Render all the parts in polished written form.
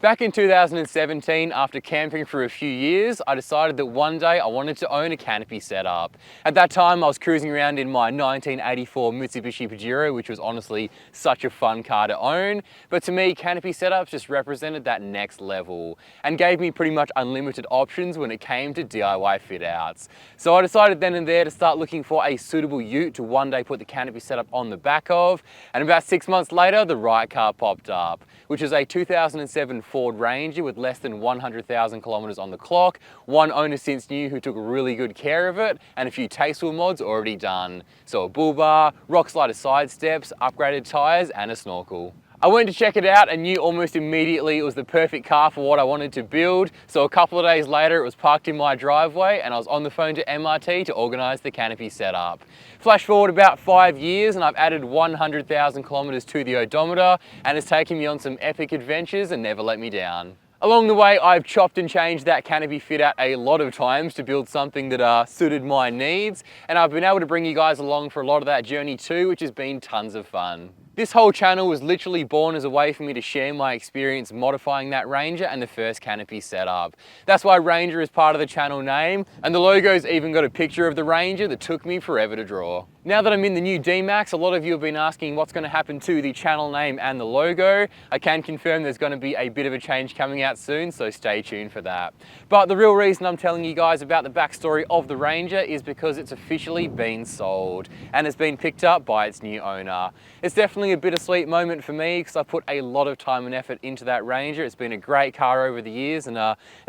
Back in 2017, after camping for a few years, I decided that one day I wanted to own a canopy setup. At that time, I was cruising around in my 1984 Mitsubishi Pajero, which was honestly such a fun car to own. But to me, canopy setups just represented that next level and gave me pretty much unlimited options when it came to DIY fit outs. So I decided then and there to start looking for a suitable ute to one day put the canopy setup on the back of. And about 6 months later, the right car popped up, which is a 2007 Ford Ranger with less than 100,000 kilometers on the clock, one owner since new who took really good care of it, and a few tasteful mods already done. So a bull bar, rock slider side steps, upgraded tires, and a snorkel. I went to check it out and knew almost immediately it was the perfect car for what I wanted to build. So a couple of days later, it was parked in my driveway and I was on the phone to MRT to organise the canopy setup. Flash forward about 5 years and I've added 100,000 kilometres to the odometer, and it's taken me on some epic adventures and never let me down. Along the way, I've chopped and changed that canopy fit out a lot of times to build something that suited my needs, and I've been able to bring you guys along for a lot of that journey too, which has been tons of fun. This whole channel was literally born as a way for me to share my experience modifying that Ranger and the first canopy setup. That's why Ranger is part of the channel name, and the logo's even got a picture of the Ranger that took me forever to draw. Now that I'm in the new D-Max, a lot of you have been asking what's going to happen to the channel name and the logo. I can confirm there's going to be a bit of a change coming out soon, so stay tuned for that. But the real reason I'm telling you guys about the backstory of the Ranger is because it's officially been sold and it's been picked up by its new owner. It's definitely a bittersweet moment for me because I put a lot of time and effort into that Ranger. It's been a great car over the years, and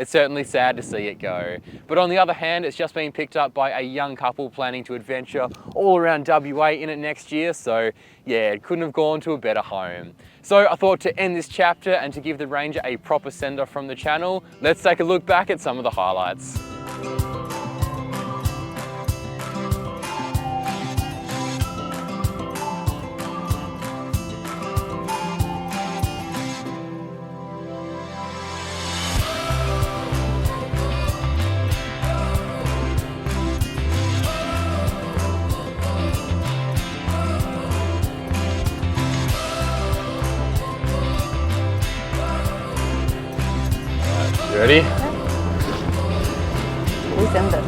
it's certainly sad to see it go. But on the other hand, it's just been picked up by a young couple planning to adventure all around WA in it next year, so yeah, it couldn't have gone to a better home. So I thought to end this chapter and to give the Ranger a proper send-off from the channel, let's take a look back at some of the highlights. Ready? We send it.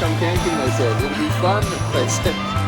Come camping, they said. It'll be fun, they said.